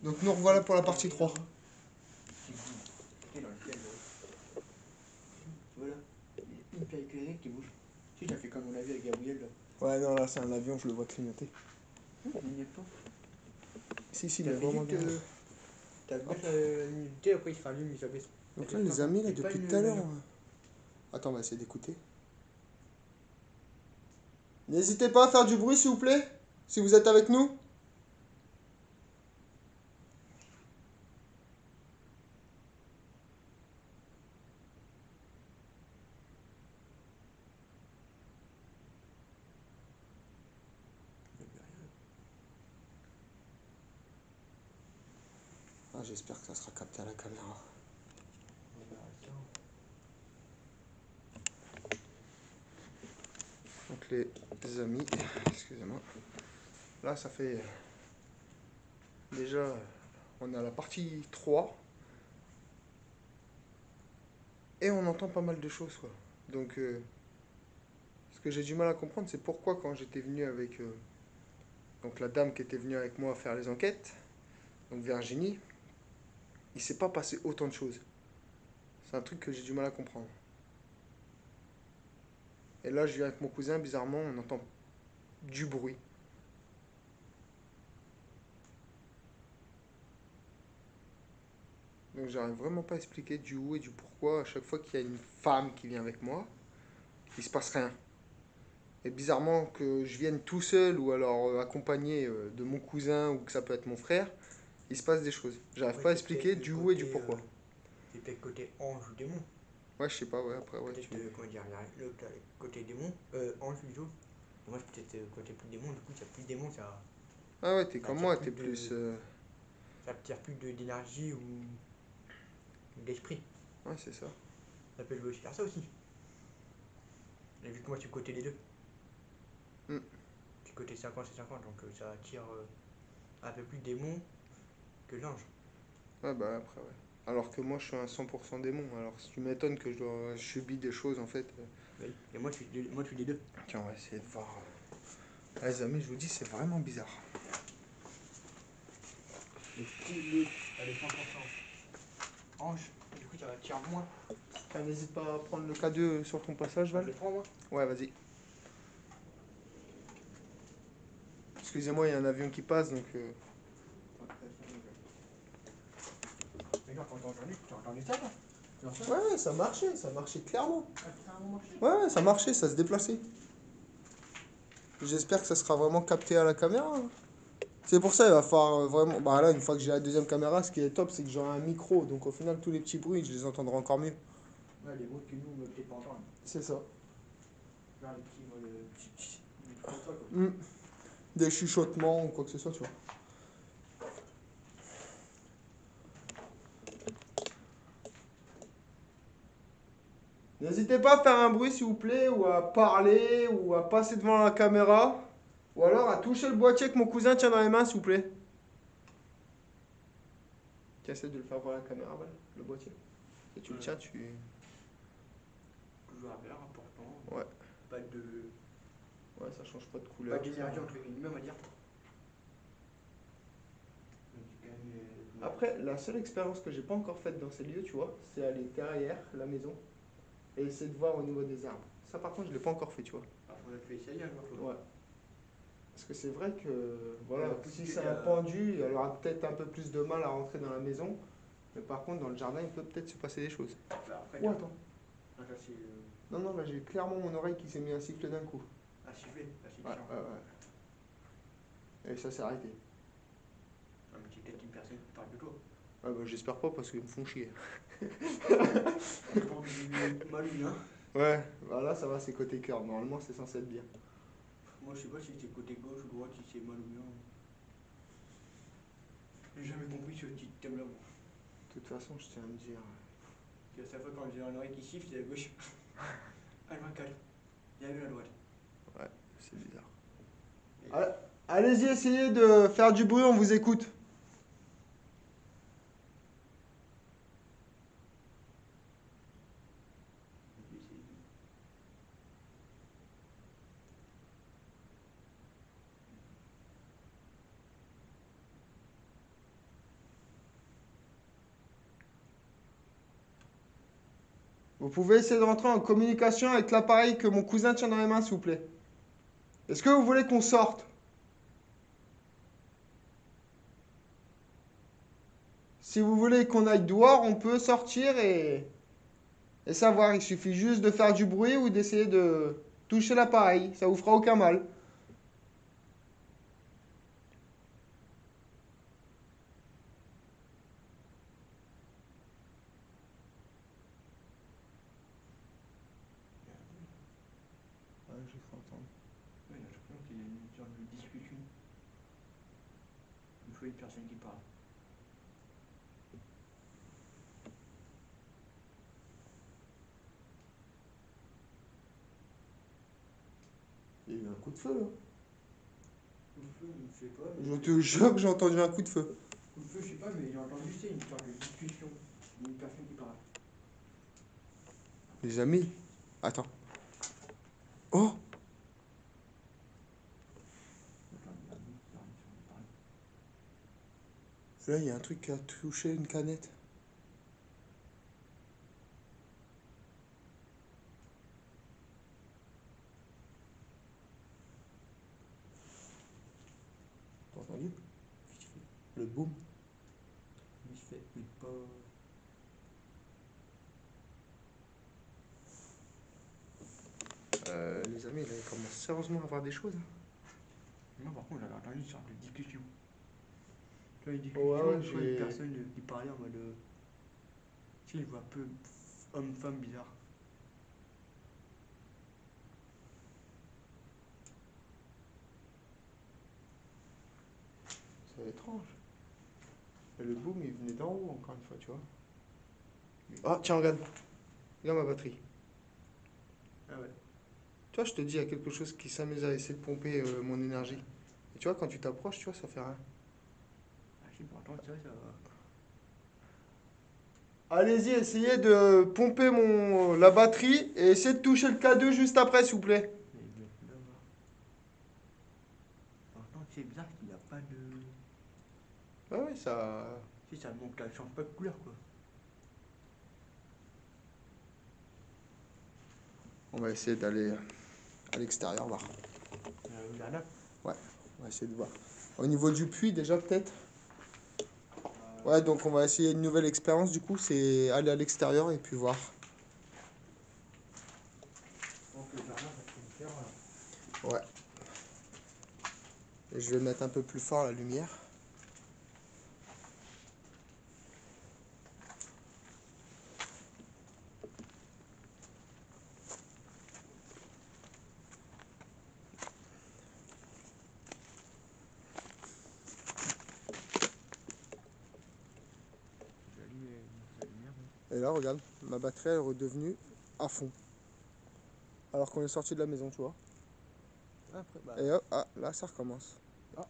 Donc nous revoilà pour la partie 3. C'était dans le ciel. Voilà. Une pierre éclairée qui bouge. Tu sais, t'as fait comme on a vu avec Gabriel là. Ouais, non, là c'est un avion, je le vois clignoter. Il n'y a pas. Si, T'as mais fait vraiment juste. bien. T'as baissé la luminosité, après il se rallume, il s'abaisse. Donc là, les amis, là, depuis tout à l'heure. Attends, on va essayer d'écouter. N'hésitez pas à faire du bruit, s'il vous plaît, si vous êtes avec nous. Ah, j'espère que ça sera capté à la caméra. Donc les amis, excusez-moi. Là, ça fait déjà, on est à la partie 3 et on entend pas mal de choses, quoi. Donc, ce que j'ai du mal à comprendre, c'est pourquoi quand j'étais venu avec donc la dame qui était venue avec moi faire les enquêtes, donc Virginie, il s'est pas passé autant de choses. C'est un truc que j'ai du mal à comprendre. Et là, je viens avec mon cousin, bizarrement, on entend du bruit. Donc j'arrive vraiment pas à expliquer du où et du pourquoi à chaque fois qu'il y a une femme qui vient avec moi, il se passe rien. Et bizarrement que je vienne tout seul ou alors accompagné de mon cousin ou que ça peut être mon frère, il se passe des choses. J'arrive pas à expliquer du où et du pourquoi. C'est peut-être côté ange ou démon. Ouais, je sais pas, ouais, après, ouais, Peut-être, comment dire, l'autre côté démon, ange plutôt. Moi, c'est peut-être côté plus démon, du coup, s'il y a plus de démon, Ah ouais, t'es ça comme attire moi, plus t'es plus... ça attire plus d'énergie ou d'esprit. Ouais, c'est ça. Ça peut jouer faire ça aussi. Et vu que moi, je suis côté les deux. Hmm. Je suis côté 50 et 50, donc ça attire un peu plus démon que l'ange. Ouais, bah après, ouais. Alors que moi, je suis un 100% démon. Alors, si tu m'étonnes que je dois subir des choses, en fait... Oui. Et moi, je suis les deux. Tiens, on va essayer de voir... Ah, les amis, je vous dis, c'est vraiment bizarre. Et si l'autre, elle est 100% ange, du coup, ça attire moins. Tiens, n'hésite pas à prendre le K2 sur ton passage, Val. Je le prends, moi. Ouais, vas-y. Excusez-moi, il y a un avion qui passe, donc... Mais non, quand t'as entendu ça, là? Ouais, ça marchait clairement. Ah, ça a vraiment marché. Ouais, ça marchait, ça se déplaçait. J'espère que ça sera vraiment capté à la caméra, hein. C'est pour ça il va falloir vraiment... Bah là, une fois que j'ai la deuxième caméra, ce qui est top, c'est que j'aurai un micro. Donc au final, tous les petits bruits, je les entendrai encore mieux. Ouais, les bruits que nous, on ne peut peut-être pas entendre. C'est ça. Genre les petits, moi, des trucs comme ça, quoi. Des chuchotements ou quoi que ce soit, tu vois. N'hésitez pas à faire un bruit, s'il vous plaît, ou à parler, ou à passer devant la caméra. Ou alors à toucher le boîtier que mon cousin tient dans les mains, s'il vous plaît. Tu essaies de le faire voir la caméra, Val, le boîtier. Et tu le tiens, tu... Toujours à verre, important. Ouais. Pas de. Ouais, ça change pas de couleur. Pas d'énergie entre guillemets, on va dire. Après, la seule expérience que j'ai pas encore faite dans ces lieux, tu vois, c'est aller derrière la maison et essayer de voir au niveau des arbres. Ça, par contre, je l'ai pas encore fait, tu vois. Ah, faudrait que tu essayes un jour, toi. Ouais. Parce que c'est vrai que, voilà, plus si que c'est un pendu, elle aura peut-être un peu plus de mal à rentrer dans la maison. Mais par contre, dans le jardin, il peut peut-être se passer des choses. Bah, après, Oh, attends. Ah, ça, c'est. Non, non, là, j'ai clairement mon oreille qui s'est mis à siffler d'un coup. À siffler, là, c'est Ouais, différent. ouais, ouais. Et ça s'est arrêté. Ah, mais c'est peut-être une personne qui parle de toi. Ouais, bah, j'espère pas parce qu'ils me font chier. Ça dépend du malus, hein. Ouais, bah là, ça va, c'est côté cœur. Normalement, c'est censé être bien. Moi, je sais pas si c'est côté gauche ou droite, si c'est mal ou bien. J'ai jamais compris ce petit thème-là, moi. De toute façon, je tiens à me dire. Puis à chaque fois, quand j'ai un oreille qui siffle, c'est la gauche. Ah, je m'encale. Il y avait la droite. Ouais, c'est bizarre. Allez-y, essayez de faire du bruit, on vous écoute. Vous pouvez essayer de rentrer en communication avec l'appareil que mon cousin tient dans les mains, s'il vous plaît. Est-ce que vous voulez qu'on sorte? Si vous voulez qu'on aille dehors, on peut sortir et savoir. Il suffit juste de faire du bruit ou d'essayer de toucher l'appareil. Ça vous fera aucun mal. Ouais, j'ai cru entendre. Ouais, j'ai l'impression qu'il y a une sorte de discussion. Une fois une personne qui parle. Il y a eu un coup de feu là. Coup de feu, je sais pas. Je te jure que j'ai entendu un coup de feu. Coup de feu, je sais pas, mais j'ai entendu, c'est une sorte de discussion. Une personne qui parle. Les amis. Attends. Oh! Attends, il y a un mec qui parle, sur le parle. Là, il y a un truc qui a touché une canette. T'as entendu? Le boom. Il se fait, mais pas. Les amis, là, il commence sérieusement à avoir des choses. Non, par contre, j'avais entendu une sorte de discussion. Tu vois, une discussion, Ouais, tu vois, une j'ai. personne qui parlait en mode. Tu sais, une voix un peu homme-femme bizarre. C'est étrange. Et le boom, il venait d'en haut, encore une fois, tu vois. Ah, tiens, regarde. Regarde ma batterie. Ah ouais. Tu vois, je te dis, il y a quelque chose qui s'amuse à essayer de pomper mon énergie. Et tu vois, quand tu t'approches, tu vois, ça fait rien. Ah, je sais pas, attends, ça va. Allez-y, essayez de pomper la batterie et essayez de toucher le K2 juste après, s'il vous plaît. Mais bien, là, va. Par contre, c'est bizarre qu'il n'y a pas de. Ouais, ouais, ça. Si ça monte, ça change pas de couleur quoi. On va essayer d'aller à l'extérieur voir. Le jardin. Ouais, on va essayer de voir. Au niveau du puits, déjà, peut-être. Euh, Ouais, donc on va essayer une nouvelle expérience, du coup, c'est aller à l'extérieur et puis voir. donc le jardin, ça fait une fleur là. Ouais. Et je vais mettre un peu plus fort la lumière. J'allume la lumière. Et là, regarde, ma batterie elle est redevenue à fond. Alors qu'on est sorti de la maison, tu vois. Après, bah. Et hop, ah, là, ça recommence. Ah,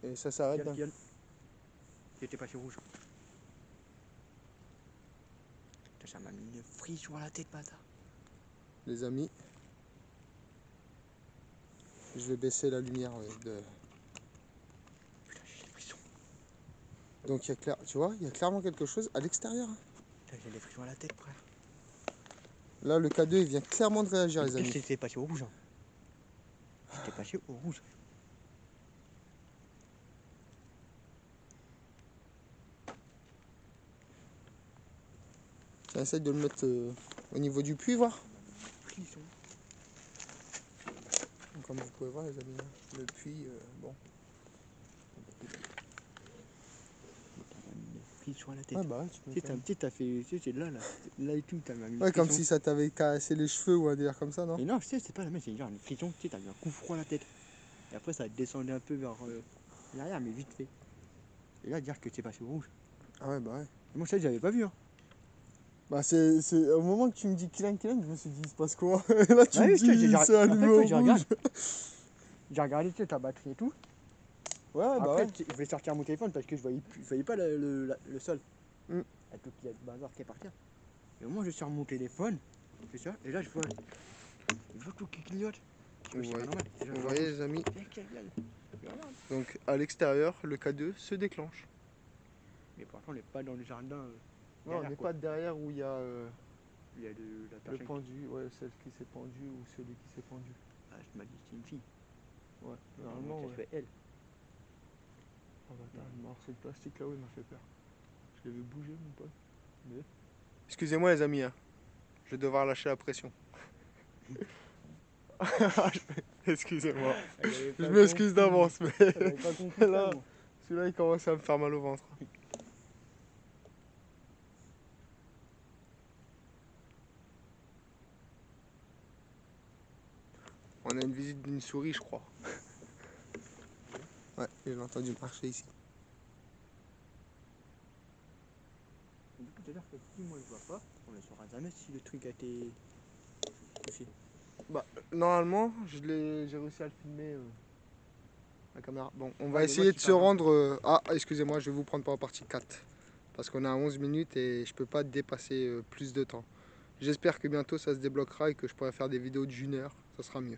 Et ça s'arrête d'un coup. Yann. J'étais passé rouge. Putain, ça m'a mis une frisson à la tête, bâtard. Les amis, je vais baisser la lumière. Ouais, Putain, j'ai des frissons. Donc, tu vois, il y a clairement quelque chose à l'extérieur. Hein. Putain, j'ai des frissons à la tête, frère. Là, le K2, il vient clairement de réagir, Le les pire, amis. c'était passé au rouge. Hein. C'était passé au rouge. Tiens, essaye de le mettre au niveau du puits, voir. Frisson. Donc, comme vous pouvez voir, les amis, le puits, bon. Ça m'a mis une frisson à la tête. Ouais, bah ouais, tu Tu sais, m'étonnes. t'as fait. Tu sais, c'est là, là. Là et tout, t'as mis une Ouais, comme frisson. si ça t'avait cassé les cheveux ou un délire comme ça, non? Et non, je sais, c'est pas la même, c'est genre une frisson, tu sais, t'as mis un coup froid à la tête. Et après, ça descendait un peu vers l'arrière, mais vite fait. Et là, dire que c'est passé au rouge. Ah ouais, bah ouais. Et moi, ça, j'avais pas vu. Hein. Bah c'est au moment que tu me dis Kylian, je me suis dit, il se passe quoi? Et là, tu Bah me oui, tu sais, dis, c'est en allumé fait, au j'ai rouge. regardé tu sais, ta batterie et tout. Ouais, bah Après, ouais. je voulais sortir mon téléphone parce que je voyais pas le sol. Mm. Avec le petit bazar qui est par terre. Et au moment, je sors mon téléphone, c'est ça, et là, je vois tout qui clignote. Je c'est pas Ouais. normal. Et là, Vous je voyez, repousse. les amis, Viens, Kylian. Je regarde. donc à l'extérieur, le K2 se déclenche. Mais pourtant, on n'est pas dans le jardin Non, on derrière, n'est quoi. pas derrière où il y a Il y a la Le personne pendu, ouais, celle qui s'est pendue ou celui qui s'est pendu. Ah, je m'as dit c'est une fille. Ouais, Normalement, normalement, ça ouais. fait elle. Oh bâtard, le morceau de plastique là-haut, il m'a fait peur. Je l'ai vu bouger, mon pote. Mais... Excusez-moi, les amis, hein. Je vais devoir lâcher la pression. Excusez-moi. Je m'excuse d'avance, mais J'avais pas compris ça, là, moi. celui-là, il commence à me faire mal au ventre. On a une visite d'une souris, je crois. Ouais, j'ai entendu marcher ici. Du coup, tout à l'heure, si moi je vois pas, on ne saura jamais si le truc a été touché. Bah, normalement, j'ai réussi à le filmer. La caméra. Bon, on va Ouais, mais moi, essayer je de dis se pas vraiment. rendre. Ah, excusez-moi, je vais vous prendre pour la partie 4. Parce qu'on est à 11 minutes et je peux pas dépasser plus de temps. J'espère que bientôt ça se débloquera et que je pourrai faire des vidéos d'1 heure. Ça sera mieux.